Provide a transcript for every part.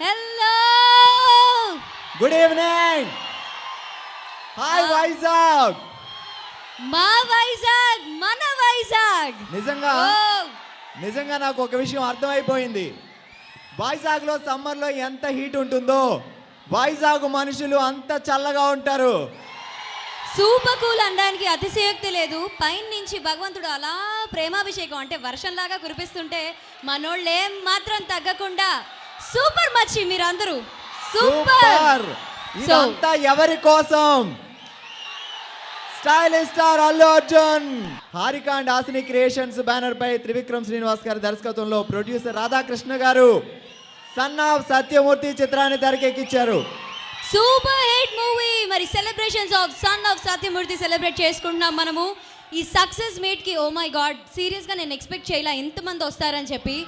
Hello good evening. Hi Vizag. మా వైజాగ్ మన వైజాగ్. నిజంగా నాకు ఒక విషయం అర్థమైపోయింది. వైజాగ్లో సమ్మర్లో ఎంత హీట్ ఉంటుందో వైజాగ్ మనుషులు అంత చల్లగా ఉంటారు. సూపర్ కూల్ అనడానికి అతిశయోక్తి లేదు. పైన నుంచి భగవంతుడు అలా ప్రేమాభిషేకం అంటే వర్షంలాగా కురిపిస్తుంటే మనోళ్ళు ఏం మాత్రం తగ్గకుండా సూపర్ మచ్చి మీరందరూ సూపర్. ఇదంతా ఎవరి కోసం? Stylish star Allu Arjun, Harika and Haasini creations banner పై త్రివిక్రమ్ శ్రీనివాస్ గారి దర్శకత్వంలో ప్రొడ్యూసర్ రాధాకృష్ణ గారు సన్ ఆఫ్ సత్యమూర్తి చిత్రాన్ని తెరకెక్కించారు. Super hit movie. మరి celebrations of son of Satyamurthy celebrate చేసుకుంటున్నాం మనము. ఈ సక్సెస్ మీట్ కి ఓ మై గాడ్, సీరియస్ గా నేను ఎక్స్పెక్ట్ చేయలే ఇంతమంది వస్తారని చెప్పి.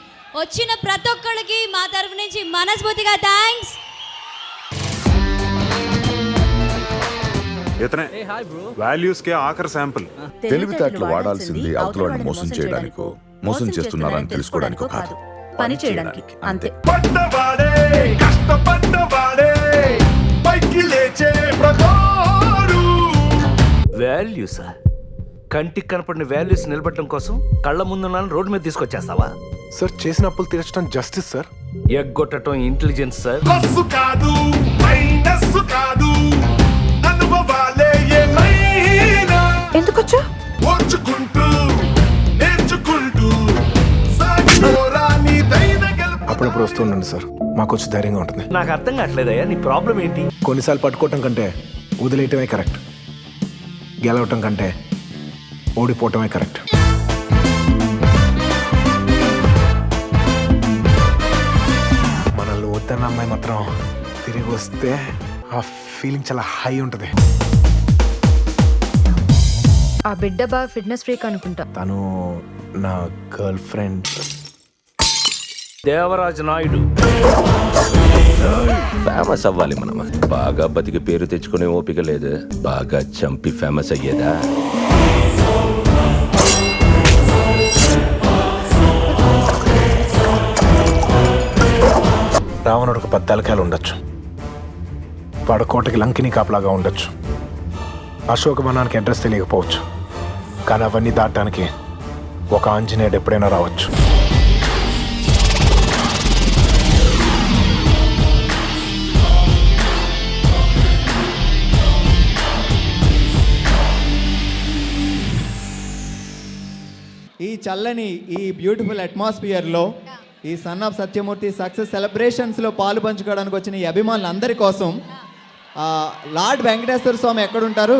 వచ్చిన ప్రతి ఒక్కరికి మా తరఫు నుంచి మనస్ఫూర్తిగా థ్యాంక్స్. ఇతనే వాల్యూస్ కే ఆఖరి శాంపుల్. తెలివితేటలు వాడాల్సింది అవతలని మోసం చేయడానికో మోసం చేస్తున్నారని తెలుసుకోవడానికో కాదు, పని చేయడానికి అంతే. పడ్డవాడే కష్టపడ్డవాడే పైకి లేచే ప్రజారు. వాల్యూసా? కంటికి కనపడిన వాల్యూస్ నిలబెట్టడం కోసం కళ్ళ ముందున్న రోడ్డు మీద తీసుకొచ్చేస్తావా? సార్ చేసిన అప్పులు తీర్చడం జస్టిస్ సార్. ఎగ్గొట్టడం ఇంటెలిజెన్స్ సార్. ప్లస్ కాదు మైనస్ కాదు, అనుభవాలే ఏమైనా ఎందుకొచ్చా ఓర్చుకుంటూ నేర్చుకుంటూ సాగిపోరా నీ దైన గెలుపు. అప్పుడప్పుడు వస్తుండండి సార్, మాకు వచ్చి ధైర్యంగా ఉంటుంది. నాకు అర్థం కావట్లేదయ్యా, నీ ప్రాబ్లం ఏంటి? కొన్నిసార్లు పట్టుకోవటం కంటే వదిలేయటమే కరెక్ట్, గెలవటం కంటే ఓడిపోవటమే కరెక్ట్. మనల్ని వద్దన్న అమ్మాయి మాత్రం తిరిగి వస్తే ఆ ఫీలింగ్ చాలా హై ఉంటుంది. ఆ బిడ్డ బాగా ఫిట్నెస్ ఫ్రీక్ అనుకుంటా. తను నా girlfriend. Devaraj Naidu. Famous అవ్వాలి మనం. బాగా బతికి పేరు తెచ్చుకునే ఓపిక లేదు, బాగా చంపి ఫేమస్ అయ్యేదా? రావణుడికి 10 తలకాయలు ఉండొచ్చు, పడకోటకి లంకిని కాపలాగా ఉండొచ్చు, అశోకవనానికి అడ్రస్ తెలియకపోవచ్చు, కానీ అవన్నీ దాటడానికి ఒక ఆంజనేయుడు ఎప్పుడైనా రావచ్చు. ఈ చల్లని ఈ బ్యూటిఫుల్ అట్మాస్ఫియర్లో ఈ సన్ ఆఫ్ సత్యమూర్తి సక్సెస్ సెలబ్రేషన్స్లో పాలు పంచుకోవడానికి వచ్చిన ఈ అభిమానులందరి కోసం లార్డ్ వెంకటేశ్వర స్వామి ఎక్కడుంటారు?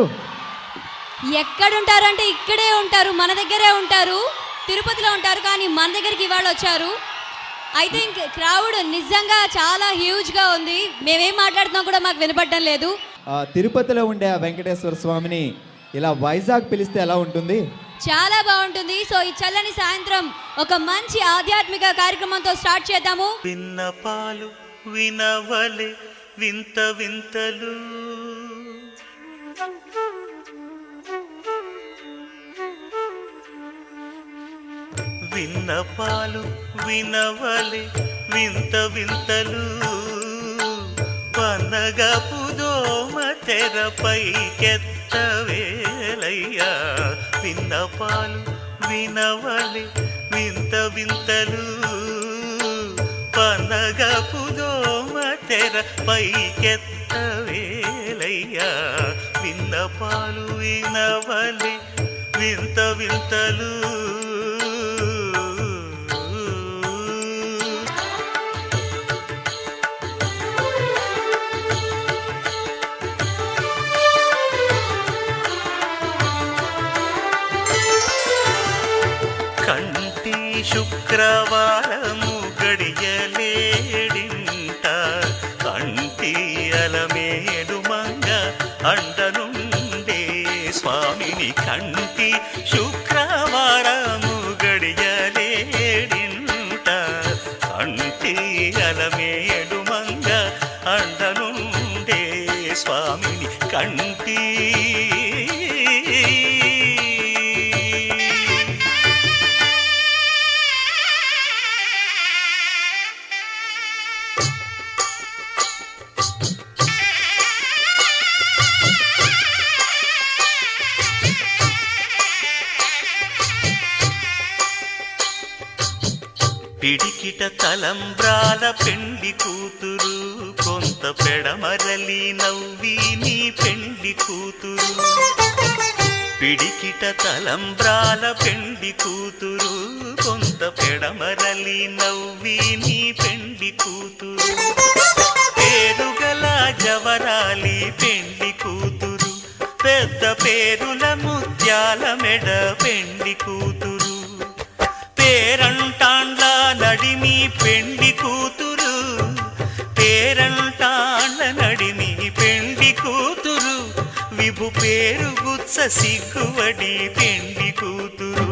ఎక్కడుంటారు అంటే ఇక్కడే ఉంటారు, మన దగ్గరే ఉంటారు. తిరుపతిలో ఉంటారు, కానీ మన దగ్గరికి ఇవాళ వచ్చారు. ఐ థింక్ క్రౌడ్ నిజంగా చాలా హ్యూజ్గా ఉంది. మేమేం మాట్లాడుతున్నాం కూడా మాకు వినపడడం లేదు. తిరుపతిలో ఉండే ఆ వెంకటేశ్వర స్వామిని ఇలా వైజాగ్ పిలిస్తే ఎలా ఉంటుంది? చాలా బాగుంటుంది. సో ఈ చల్లని సాయంత్రం ఒక మంచి ఆధ్యాత్మిక కార్యక్రమంతో స్టార్ట్ చేద్దాము. విన్నపాలు వినవలే వింత వింతలు, విన్నపాలు వినవలే వింత వింతలు, పనగపు దోమ తెరపైకెత్తవేలయ్యా. విన్నపాలు వినవలే వింత వింతలు, పనగపు దోమ తెరపైకెత్తవేలయ్యా. విన్నపాలు వినవలే వింత వింతలు. కంటి శుక్రవారము గడియలేడింట, కంటి అలమేడు మంగ అంటనుండే స్వామిని. కంటి శుక్రవారము గడియలేడింట, కంటి అలమేడు మంగ అంటనుండే స్వామిని. కంటి పిడికిట తలంబ్రాల పెండ్లి కూతురు కొంత పెడమరలి నవ్వి నీ పెండ్లి కూతురు పిడికిట తలంబ్రాల పెండ్లి కూతురు కొంత పెడమరలి నవ్వి నీ పెండ్లి కూతురు పేరుగల జవరాలి పెండ్లి కూతురు పెద్ద పేరుల ముత్యాల మెడ పెండ్లి కూతురు పేరంటాండ్ల నడిమి పెండ్లి కూతురు పేరంటాండ్ల నడిమి పెండ్లి కూతురు విభు పేరు గుత్స సిగ్గువడి పెండ్లి కూతురు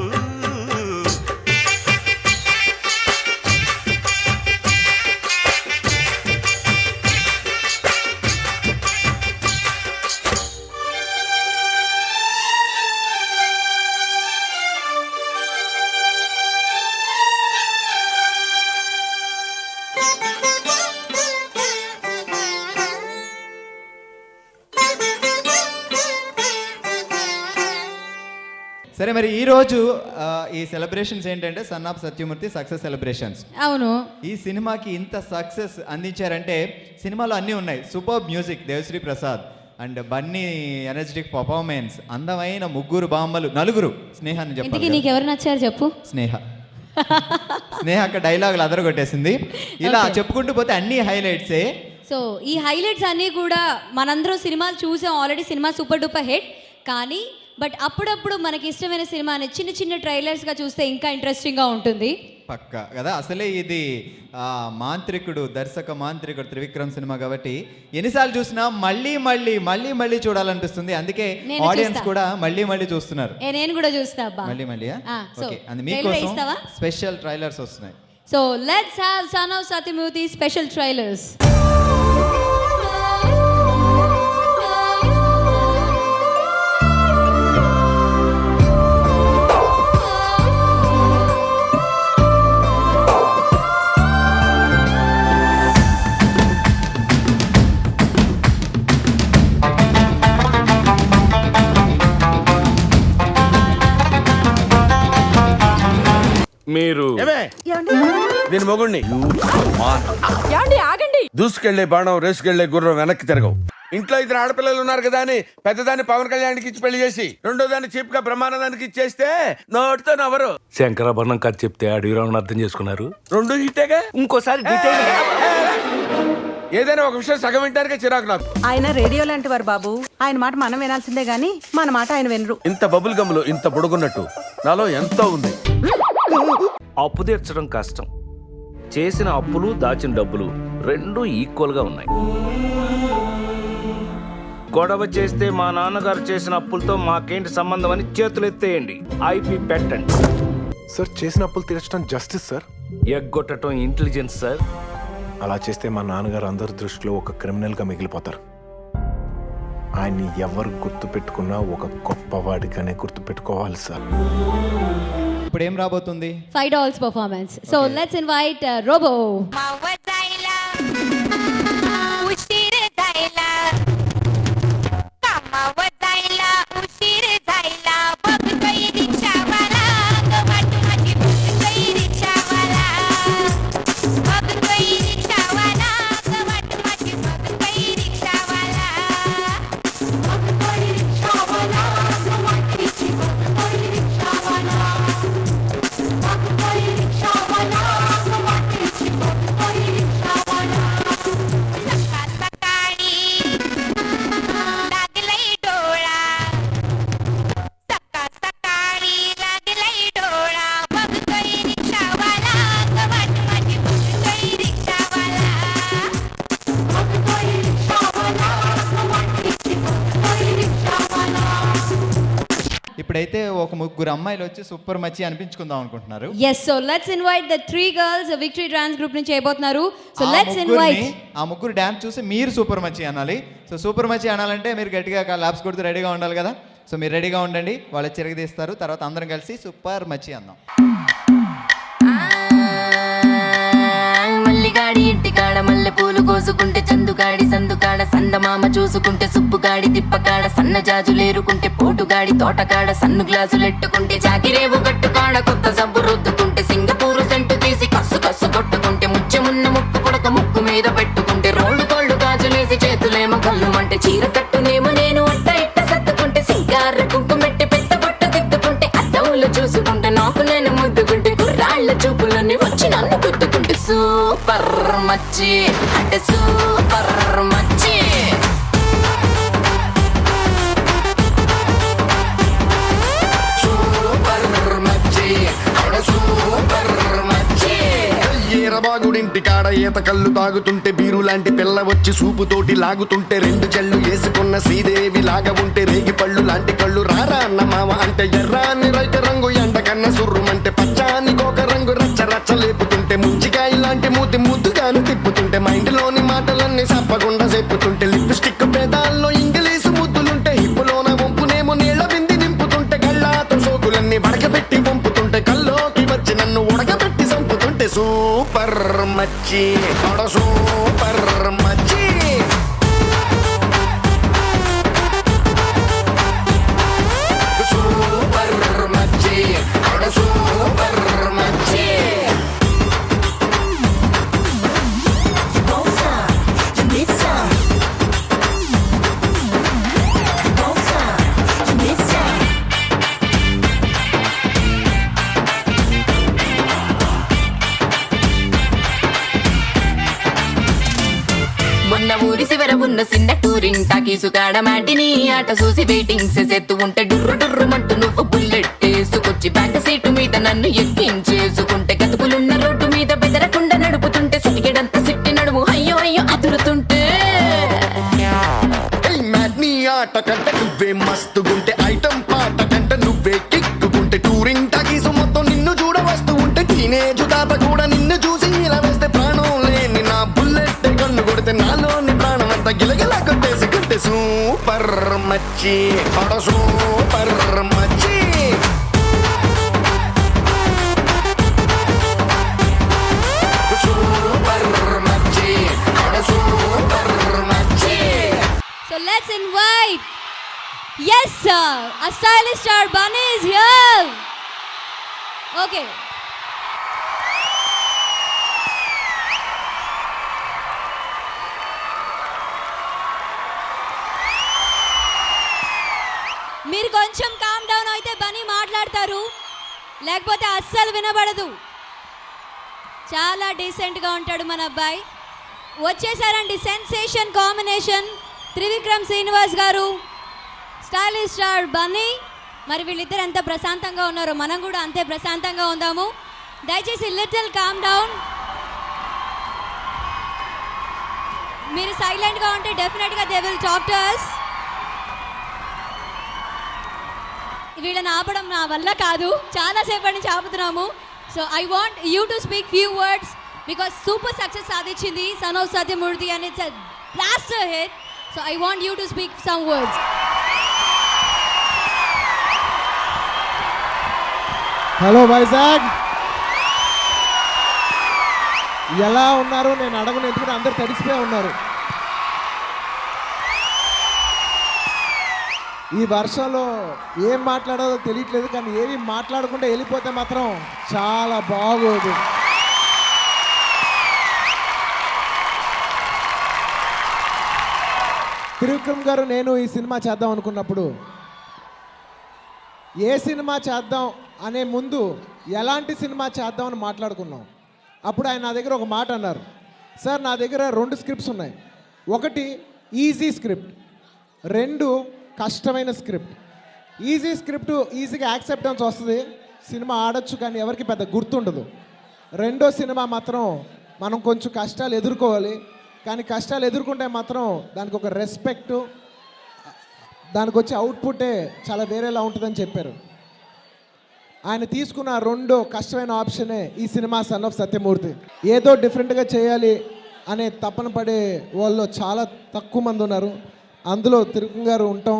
సరే, మరి ఈరోజు ఈ సెలబ్రేషన్స్ ఏంటంటే sun of Satyamurthy success celebrations. అవును. ఈ సినిమాకి ఇంత సక్సెస్ అందించారంటే సినిమాలో అన్నీ ఉన్నాయి. Super music Deva Sri Prasad and Bunny energetic performance, అందమైన ముగ్గురు బామ్మలు, నలుగురు, స్నేహాన్ని ఇంతకీ చెప్పాలి. నీకు ఎవరు నచ్చారు చెప్పు. స్నేహ అక్కడ డైలాగులు అదరగొట్టేసింది. ఇలా చెప్పుకుంటూ పోతే అన్ని హైలైట్సే. సో ఈ హైలైట్స్ అన్నీ కూడా మనందరం సినిమాలు చూసాం already. Cinema super duper hit. కానీ బట్ అప్పుడప్పుడు మనకి ఇష్టమైన సినిమాని చిన్న చిన్న ట్రైలర్స్గా చూస్తే ఇంకా ఇంట్రెస్టింగ్గా ఉంటుంది. పక్క కదా. అసలే ఇది మాంత్రికుడు, దర్శక మాంత్రికుడు త్రివిక్రమ్ సినిమా కాబట్టి ఎన్నిసార్లు చూసినా మళ్ళీ మళ్ళీ మళ్ళీ మళ్ళీ చూడాలనిపిస్తుంది. అందుకే నేను ఆడియన్స్ చూస్తా. కూడా మళ్ళీ మళ్ళీ చూస్తున్నారు. నేను కూడా చూస్తా అబ్బా. మళ్ళీ మళ్ళీ సో ఓకే. అది trailer మీకోసం ఇస్తావా? స్పెషల్ ట్రైలర్స్ వస్తున్నాయి. So let's have sun of Satyamurthy special trailers. మీరు దీని మొగుణ్ణి ఆగండి. దూసుకెళ్లే బాణం రేసుకెళ్లే గుర్రం వెనక్కి తిరగవు. ఇంట్లో ఇద్దరు ఆడపిల్లలు ఉన్నారు కదా అని పెద్దదాన్ని పవన్ కళ్యాణ్కి ఇచ్చి పెళ్లి చేసి రెండో దాన్ని చీప్ గా బ్రహ్మానందానికి ఇచ్చేస్తే నోటితో నవ్వరు. శంకరాభరణం కథ చెప్తే అడవిరావుని అర్థం చేసుకున్నారు. రెండు హిట్టేగా. ఇంకోసారి ఏదైనా ఒక విషయం సగం వింటానికే చిరాకు నాకు. ఆయన రేడియో లాంటి వారు బాబు. ఆయన మాట మనం వినాల్సిందే గాని మన మాట ఆయన వినరు. ఇంత బబుల్ గమ్ములు ఇంత పొడుగున్నట్టు నాలో ఎంతో ఉంది. అప్పు తీర్చడం కష్టం. చేసిన అప్పులు దాచిన డబ్బులు రెండు ఈక్వల్ గా ఉన్నాయి. గొడవ చేస్తే మా నాన్నగారు చేసిన అప్పులతో మాకేంటి సంబంధం అని చేతులు ఎత్తేయండి. ఐపీ పెట్టండి. సార్, చేసిన అప్పులు తీర్చడం జస్టిస్ సార్. ఎగ్గొట్టడం ఇంటెలిజెన్స్ సార్. అలా చేస్తే మా నాన్నగారు అందరి దృష్టిలో ఒక క్రిమినల్గా మిగిలిపోతారు. ఆయన్ని ఎవరు గుర్తు పెట్టుకున్నా ఒక గొప్పవాడిగానే గుర్తు పెట్టుకోవాలి సార్. ఇప్పుడు ఏం రాబోతుంది? $5 performance. So let's invite Robo. ఇప్పుడైతే ఒక ముగ్గురు అమ్మాయిలు వచ్చి సూపర్ మచ్చి అనిపించుకుందాం అనుకుంటున్నారు. Yes, so let's invite the 3 girls Victory Dance Group నుంచి చేయబోతున్నారు. So let's invite ఆ ముగ్గురు డాన్స్ చూసి మీరు సూపర్ మచ్చి అనాలి. సో సూపర్ మచ్చి అనాలంటే మీరు గట్టిగా లాప్స్ కొడుతూ రెడీగా ఉండాలి కదా. సో మీరు రెడీగా ఉండండి, వాళ్ళు చిరగదీస్తారు. తర్వాత అందరం కలిసి సూపర్ మచ్చి అందాం. మల్లిగాడి ఇంటికాడ మల్లె పూలు కోసుకుంటే చందుగాడి సందుకాడ సందమామ చూసుకుంటే సుబ్బుగాడి తిప్పకాడ సన్న జాజులేరుకుంటే పోటుగాడి తోటకాడ సన్ను గ్లాసులెట్టుకుంటే జాకిరేవు గట్టుకాడ కొత్త సబ్బు రుద్దుకుంటే సింగపూరు సెంటు తీసి కసు మీద పెట్టుకుంటే రోడ్డు కోళ్ళు గాజులేసి చేతులేమో గల్లుమంటే చీర కట్టునేమో నేను అట్ట ఇట్ట సర్దుకుంటే సింగార కుంకుమెట్టి పెద్ద బొట్టు దిద్దుకుంటే అద్దవులు చూసుకుంటే నాకు నేను ముద్దుకుంటే కుర్రాళ్ళ చూపులన్నీ వచ్చి నన్ను గుద్దుకుంటే సూపర్ మచ్చి అంటే సూపర్ మచ్చి. ఈరబాగుడింటి కాడ ఈత కళ్ళు తాగుతుంటే బీరు లాంటి పిల్ల వచ్చి సూపుతోటి లాగుతుంటే రెండు చెళ్ళు వేసుకున్న శ్రీదేవి లాగా ఉంటే రేగి పళ్ళు లాంటి కళ్ళు రారా అన్న మామ అంటే ఎర్రాని రైత రంగు ఎండ కన్న సుర్రుమంటే పచ్చాని కోక రంగు రచ్చ రచ్చ లేపుతుంటే ముంచికాయ లాంటి మూతి ముద్దుగాను తిప్పుతుంటే మైండ్లోని మాటలన్నీ చెప్పకుండా చెప్పుతుంటే లిప్స్టిక్ పేదాల్లో ఇంగ్లీషు ముద్దులుంటే హిప్పులోన వంపునేమో నీళ్ల బింది నింపుతుంటే కళ్ళాతో సోకులన్నీ వడకబెట్టి వంపుతుంటే కల్లోకి వచ్చి నన్ను ఉడకబెట్టి చంపుతుంటే సూపర్ మచ్చి సూపర్ మచ్చి. సూపర్ మచ్చి సూపర్ మచ్చి. మొన్న ఊరి శివర ఉన్న చిన్న టూరింగ్ టాకీసు కాడ మాటిని ఆట చూసి వెయిటింగ్ చేసేత్తు ఉంటే డుర్రు డుర్రు మంటూ నువ్వు బుల్లెట్ వేసుకొచ్చి బ్యాక్ సీటు మీద నన్ను ఎక్కించేసుకుంటే గతుకులున్న రోడ్డు మీద బెదరకుండా నడుపుతుంటే సిటికెడంత సిట్టి నడుము అయ్యో అయ్యో అదురుతుంటే నీ ఆట కంట నువ్వే మస్తుగుంటే ఐటమ్ పాట కంట నువ్వే కిక్కుకుంటే టూరింగ్ టాకీసు మొత్తం నిన్ను చూడ వస్తూ ఉంటే టీనేజ్ తాత కూడా నిన్ను చూసి ఇలా వేస్తే ప్రాణం లేని నా బుల్లెట్ కన్ను కొడితే నాలోని ప్రాణం అంతా గిలగిలా కొట్టేసుకుంటే సూపర్ మచ్చి సూపర్ మచ్చి. సూపర్ మచ్చి సూపర్ మచ్చి. So let's invite, yes sir, a stylish star Bunny is here. Okay. మీరు కొంచెం కామ్ డౌన్ అయితే బన్నీ మాట్లాడతారు, లేకపోతే అస్సలు వినబడదు. చాలా డీసెంట్గా ఉంటాడు మన అబ్బాయి. వచ్చేసారండి సెన్సేషన్ కాంబినేషన్ త్రివిక్రమ్ శ్రీనివాస్ గారు, స్టైలిష్ స్టార్ బన్నీ. మరి వీళ్ళిద్దరు ఎంత ప్రశాంతంగా ఉన్నారో మనం కూడా అంతే ప్రశాంతంగా ఉందాము. దయచేసి లిటిల్ కామ్ డౌన్. మీరు సైలెంట్గా ఉంటే డెఫినెట్గా they will talk to us. వీళ్ళని ఆపడం నా వల్ల కాదు, చాలాసేపటి నుంచి ఆపుతున్నాము. So I want you to speak few words because super success సాధించింది son of Satyamurthy and it's a blaster hit. So I want you to speak some words. Hello Vizag, ఎలా ఉన్నారు? నేను అడగను, ఎందుకంటే అందరు తడిసిపోయి ఉన్నారు. ఈ వర్షంలో ఏం మాట్లాడాలో తెలియట్లేదు, కానీ ఏవి మాట్లాడకుండా వెళ్ళిపోతే మాత్రం చాలా బాగోదు. త్రివిక్రమ్ గారు, నేను ఈ సినిమా చేద్దాం అనుకున్నప్పుడు ఏ సినిమా చేద్దాం అనే ముందు ఎలాంటి సినిమా చేద్దామని మాట్లాడుకున్నాం. అప్పుడు ఆయన నా దగ్గర ఒక మాట అన్నారు, సార్ నా దగ్గర 2 స్క్రిప్ట్స్ ఉన్నాయి. ఒకటి ఈజీ స్క్రిప్ట్, 2 కష్టమైన స్క్రిప్ట్. ఈజీ స్క్రిప్ట్ ఈజీగా యాక్సెప్టెన్స్ వస్తుంది, సినిమా ఆడొచ్చు, కానీ ఎవరికి పెద్ద గుర్తుండదు. రెండో సినిమా మాత్రం మనం కొంచెం కష్టాలు ఎదుర్కోవాలి, కానీ కష్టాలు ఎదుర్కొంటే మాత్రం దానికి ఒక రెస్పెక్టు, దానికి వచ్చే అవుట్పుట్టే చాలా వేరేలా ఉంటుందని చెప్పారు. ఆయన తీసుకున్న 2 కష్టమైన ఆప్షనే ఈ సినిమా సన్ ఆఫ్ సత్యమూర్తి. ఏదో డిఫరెంట్గా చేయాలి అనే తపన పడే వాళ్ళు చాలా తక్కువ మంది ఉన్నారు. అందులో త్రివిక్రమ్ గారు ఉండటం,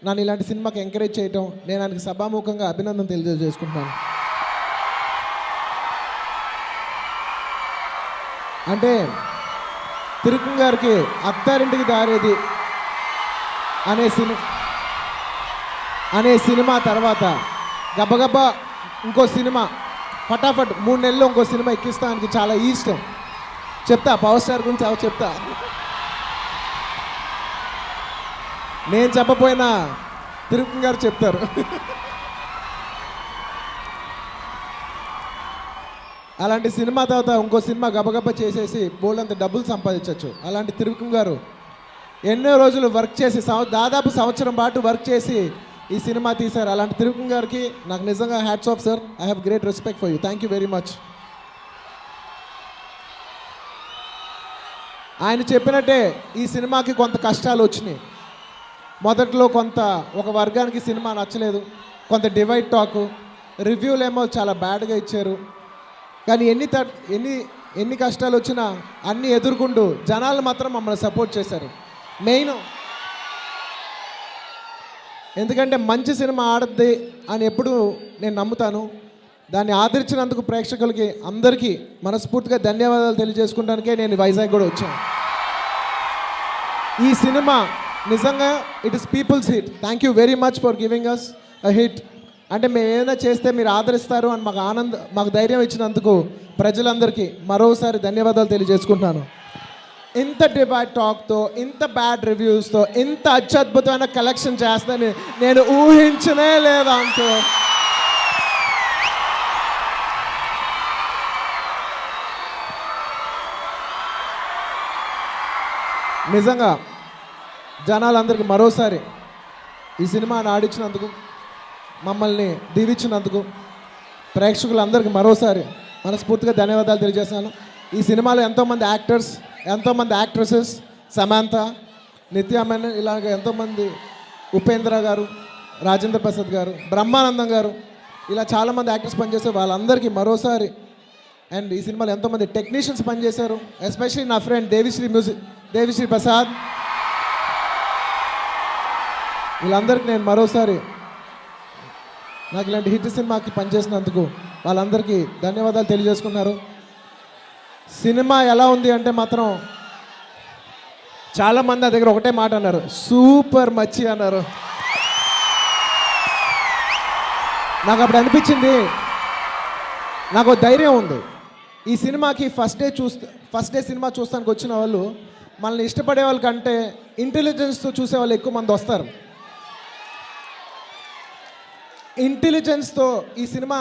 నన్ను ఇలాంటి సినిమాకి ఎంకరేజ్ చేయటం, నేను ఆయనకి సభాముఖంగా అభినందన తెలియజేసుకుంటున్నాను. అంటే త్రివిక్రమ్ గారికి అత్తారింటికి దారేది అనే సినిమా తర్వాత గబగబా ఇంకో సినిమా, ఫటాఫట్ 3 నెలల్లో ఇంకో సినిమా ఎక్కిస్తానికి చాలా ఇష్టం. చెప్తా పవర్ స్టార్ గురించి చెప్తా. నేను చెప్పపోయినా తిరుపతి గారు చెప్తారు. అలాంటి సినిమా తర్వాత ఇంకో సినిమా గబగబా చేసేసి బోల్డంత డబ్బులు సంపాదించవచ్చు. అలాంటి తిరుపతి గారు ఎన్నో రోజులు వర్క్ చేసి దాదాపు సంవత్సరం పాటు వర్క్ చేసి ఈ సినిమా తీశారు. అలాంటి తిరుపతి గారికి నాకు నిజంగా hats off sir. I have great respect for you. Thank you very much. ఆయన చెప్పినట్టే ఈ సినిమాకి కొంత కష్టాలు వచ్చినాయి. మొదట్లో కొంత ఒక వర్గానికి సినిమా నచ్చలేదు, కొంత డివైడ్ టాక్, రివ్యూలు ఏమో చాలా బ్యాడ్గా ఇచ్చారు. కానీ ఎన్ని కష్టాలు వచ్చినా అన్నీ ఎదుర్కొంటూ జనాలు మాత్రం మమ్మల్ని సపోర్ట్ చేశారు. మెయిన్ ఎందుకంటే మంచి సినిమా ఆడద్ది అని ఎప్పుడు నేను నమ్ముతాను. దాన్ని ఆదరించినందుకు ప్రేక్షకులకి అందరికీ మనస్ఫూర్తిగా ధన్యవాదాలు తెలియజేసుకుంటానికే నేను వైజాగ్ కూడా వచ్చాను. ఈ సినిమా నిజంగా it is people's hit. Thank you very much for giving us a hit. అంటే మేము ఏదైనా చేస్తే మీరు ఆదరిస్తారు అని మాకు ధైర్యం ఇచ్చినందుకు ప్రజలందరికీ మరోసారి ధన్యవాదాలు తెలియజేసుకుంటున్నాను. ఇంత డిబేట్ టాక్తో, ఇంత బ్యాడ్ రివ్యూస్తో, ఇంత అత్యద్భుతమైన కలెక్షన్ చేస్తానని నేను ఊహించనే లేదా అంటూ. నిజంగా జనాలందరికీ మరోసారి ఈ సినిమాని ఆడించినందుకు, మమ్మల్ని దీవించినందుకు ప్రేక్షకులందరికీ మరోసారి మనస్ఫూర్తిగా ధన్యవాదాలు తెలియజేస్తాను. ఈ సినిమాలో ఎంతోమంది యాక్టర్స్, ఎంతోమంది యాక్ట్రెసెస్, సమాంత, నిత్య మేనన్, ఇలాగ ఎంతోమంది, ఉపేంద్ర గారు, రాజేంద్ర ప్రసాద్ గారు, బ్రహ్మానందం గారు, ఇలా చాలామంది యాక్టర్స్ పనిచేశారు. వాళ్ళందరికీ మరోసారి. అండ్ ఈ సినిమాలో ఎంతోమంది టెక్నీషియన్స్ పనిచేశారు. ఎస్పెషల్లీ నా ఫ్రెండ్ దేవిశ్రీ ప్రసాద్, వీళ్ళందరికీ నేను మరోసారి నాకు ఇలాంటి హిట్ సినిమాకి పనిచేసినందుకు వాళ్ళందరికీ ధన్యవాదాలు తెలియజేసుకున్నారు. సినిమా ఎలా ఉంది అంటే మాత్రం చాలామంది నా దగ్గర ఒకటే మాట అన్నారు, సూపర్ మచ్చి అన్నారు. నాకు అప్పుడు అనిపించింది, నాకు ధైర్యం ఉంది. ఈ సినిమాకి ఫస్ట్ డే సినిమా చూస్తానికి వచ్చిన వాళ్ళు మనల్ని ఇష్టపడే వాళ్ళకంటే ఇంటెలిజెన్స్తో చూసే వాళ్ళు ఎక్కువ మంది వస్తారు. ఇంటెలిజెన్స్తో ఈ సినిమా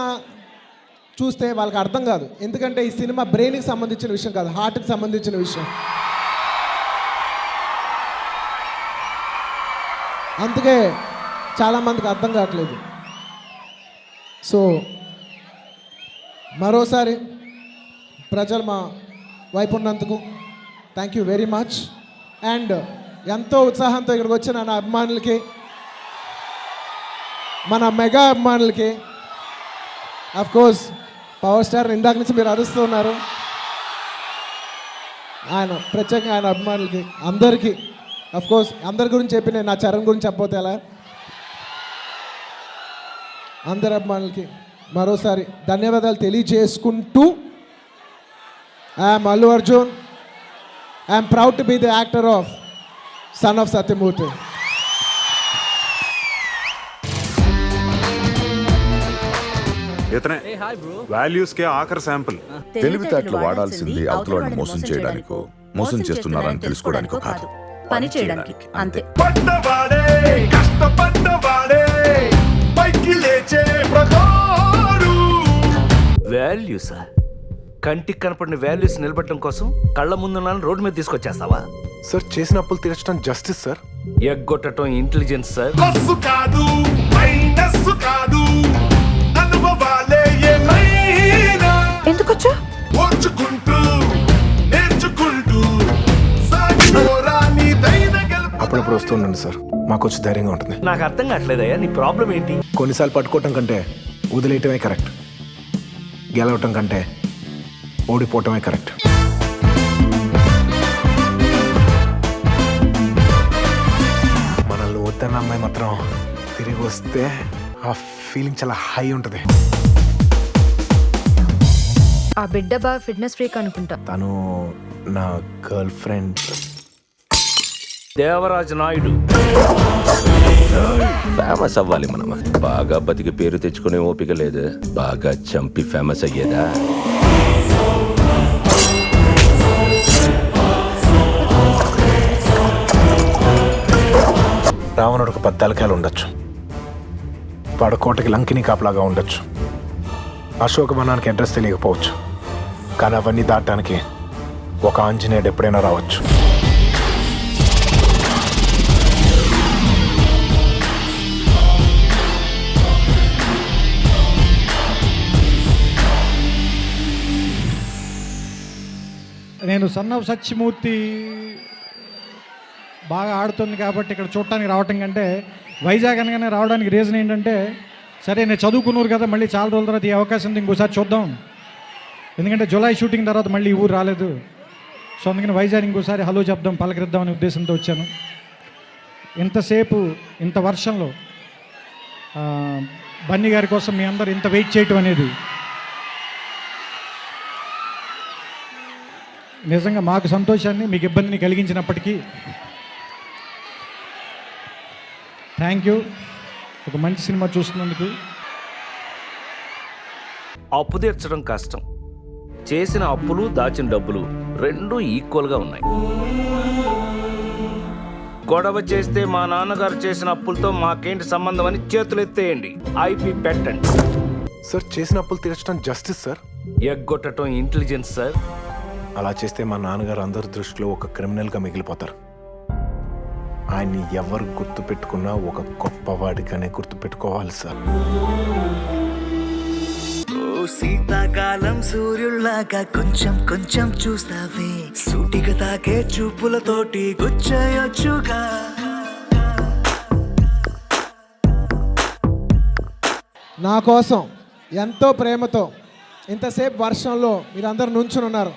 చూస్తే వాళ్ళకి అర్థం కాదు. ఎందుకంటే ఈ సినిమా బ్రెయిన్కి సంబంధించిన విషయం కాదు, హార్ట్కి సంబంధించిన విషయం. అందుకే చాలామందికి అర్థం కావట్లేదు. సో మరోసారి ప్రజలు మా వైపు ఉన్నందుకు thank you very much. And ఎంతో ఉత్సాహంతో ఇక్కడికి వచ్చిన నా అభిమానులకి, మన మెగా అభిమానులకి, అఫ్ కోర్స్ పవర్ స్టార్ ఇందాక నుంచి మీరు అరుస్తూ ఉన్నారు, ఆయన ప్రత్యేకంగా ఆయన అభిమానులకి అందరికీ, అఫ్ కోర్స్ అందరి గురించి చెప్పి నేను నా చరణ్ గురించి చెప్పబోతే ఎలా, అందరి అభిమానులకి మరోసారి ధన్యవాదాలు తెలియజేసుకుంటూ, I'm Allu Arjun, I'm proud to be the actor of son of Satyamurthy. ఇతనే వాల్యూస్ కే ఆఖరి శాంపుల్. తెలివితేటలు వాడాల్సింది అవతలని మోసం చేయడానికో, మోసం చేస్తున్నారని తెలుసుకోవడానికో కాదు, పని చేయడానికి అంతే. పడ్డవాడే కష్టపడ్డవాడే పైకి లేచే ప్రకారు. వాల్యూసా? కంటికి కనపడిన వాల్యూస్ నిలబెట్టడం కోసం కళ్ళ ముందున్న రోడ్డు మీద తీసుకొచ్చేస్తావా? సార్ చేసిన అప్పులు తీర్చడం జస్టిస్ సార్. ఎగ్గొట్టడం ఇంటెలిజెన్స్ సార్. ప్లస్ కాదు మైనస్ కాదు, అనుభవాలే ఏమైనా ఎందుకొచ్చా ఓర్చుకుంటూ నేర్చుకుంటూ సాగిపోరా నీ ధైర్య గెలుపు. అప్పుడప్పుడు వస్తూ ఉండండి సార్, మాకు వచ్చి ధైర్యంగా ఉంటుంది. నాకు అర్థం కావట్లేదయ్యా, నీ ప్రాబ్లం ఏంటి? కొన్నిసార్లు పట్టుకోవటం కంటే వదిలేయటమే కరెక్ట్, గెలవటం కంటే ఓడిపోవటమే కరెక్ట్. మనల్ని వద్దన్న అమ్మాయి మాత్రం తిరిగి వస్తే ఆ ఫీలింగ్ చాలా హై ఉంటుంది. ఆ బిడ్డ బాగా ఫిట్నెస్ ఫ్రీక్ అనుకుంటా. తను నా girlfriend Devaraj Naidu. Famous అవ్వాలి మనం. బాగా బతికి పేరు తెచ్చుకునే ఓపిక లేదు, బాగా చంపి ఫేమస్ అయ్యేదా? రావణుడికి 10 తలకాయలు ఉండొచ్చు, పడకోటకి లంకిని కాపలాగా ఉండొచ్చు, అశోకవనానికి అడ్రస్ తెలియకపోవచ్చు, కానీ అవన్నీ దాటడానికి ఒక ఆంజనేయుడు ఎప్పుడైనా రావచ్చు. నేను సన్ ఆఫ్ సత్యమూర్తి బాగా ఆడుతుంది కాబట్టి ఇక్కడ చూడటానికి రావటం కంటే వైజాగ్ అనగానే రావడానికి రీజన్ ఏంటంటే, సరే నేను చదువుకున్నారు కదా, మళ్ళీ చాలా రోజుల తర్వాత ఈ అవకాశం ఉంది, ఇంకోసారి చూద్దాం. ఎందుకంటే జూలై షూటింగ్ తర్వాత మళ్ళీ ఈ ఊరు రాలేదు. సో అందుకని వైజాగ్ ఇంకోసారి హలో చెప్దాం, పలకరిద్దాం అనే ఉద్దేశంతో వచ్చాను. ఇంతసేపు ఇంత వర్షంలో బన్నీ గారి కోసం మీ అందరు ఇంత వెయిట్ చేయటం అనేది నిజంగా మాకు సంతోషాన్ని, మీకు ఇబ్బందిని కలిగించినప్పటికీ థ్యాంక్ యూ. ఒక మంచి సినిమా చూస్తున్నందుకు. అప్పు తీర్చడం కష్టం, చేసిన అప్పులు దాచిన డబ్బులు రెండూ ఈక్వల్గా ఉన్నాయి. గొడవ చేస్తే మా నాన్నగారు చేసిన అప్పులతో మాకేంటి సంబంధం అని చేతులు ఎత్తేయండి. ఐపీ పెట్టండి సార్. చేసిన అప్పులు తీర్చడం జస్టిస్ సార్, ఎగ్గొట్టడం ఇంటెలిజెన్స్ సార్. అలా చేస్తే మా నాన్నగారు అందరి దృష్టిలో ఒక క్రిమినల్గా మిగిలిపోతారు. ఆయన్ని ఎవరు గుర్తు పెట్టుకున్నా ఒక గొప్పవాడిగానే గుర్తు పెట్టుకోవాలి సార్. శీతాకాలం సూర్యుల్లాగా కొంచెం కొంచెం చూస్తావే, సూటిగా తాకే చూపులతోటి గుచ్చయొచ్చుగా. నా కోసం ఎంతో ప్రేమతో ఇంతసేపు వర్షంలో మీరందరూ నుంచుని ఉన్నారు.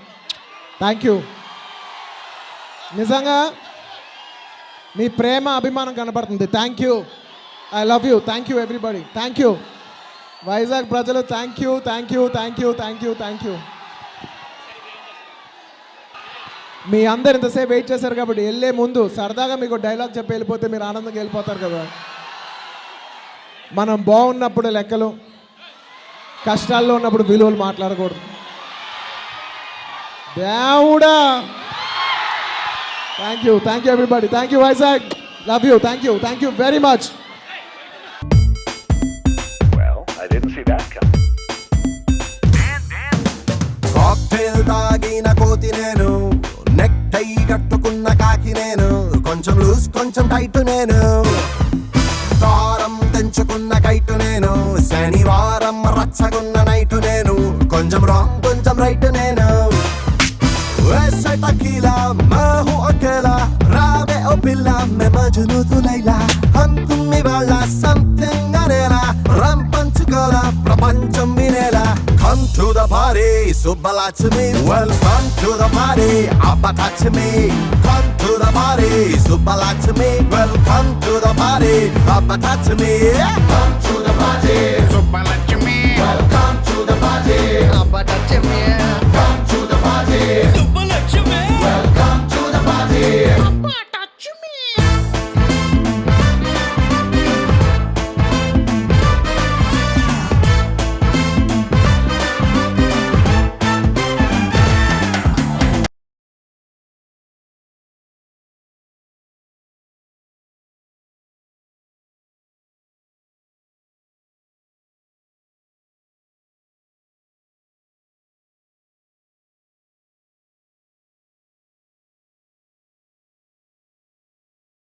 Thank you. నిజంగా మీ ప్రేమ అభిమానం కనబడుతుంది. Thank you. I love you. Thank you everybody. Thank you Vizag ప్రజలు. Thank you, thank you, thank you, thank you, thank you. మీ అందరు ఇంతసేపు వెయిట్ చేశారు కాబట్టి వెళ్ళే ముందు సరదాగా మీకు డైలాగ్ చెప్పి వెళ్ళిపోతే మీరు ఆనందంగా వెళ్ళిపోతారు కదా. మనం బాగున్నప్పుడు లెక్కలు, కష్టాల్లో ఉన్నప్పుడు విలువలు మాట్లాడకూడదు. దేవుడా. Thank you everybody. Thank you Vizag. Love you. Thank you very much. Cocktail తాగిన కోతి నేను, నెక్ టై కట్టుకున్న కాకి నేను, కొంచెం లూజ్ కొంచెం టైట్ నేను, దారం తెంచుకున్న కైటు నేను, శనివారం రచ్చగున్న నైటు నేను, కొంచెం రాంగ్ కొంచెం రైట్ నేను. वैसे टकीला मैं हूँ अकेला, रावे ओ पिल्ला मैं मजनू तू लैला, हम तुम इवाला something अरेला, రం పంచుకోలా ప్రపంచం వినేలా. Come to the party, Subbalaxmi. Welcome to the party, Abbatachmi. Come to the party, Subbalaxmi. Welcome to the party, Abbatachmi. Come to the party, Subbalaxmi. Welcome to the party, Abbatachmi. Come to the party.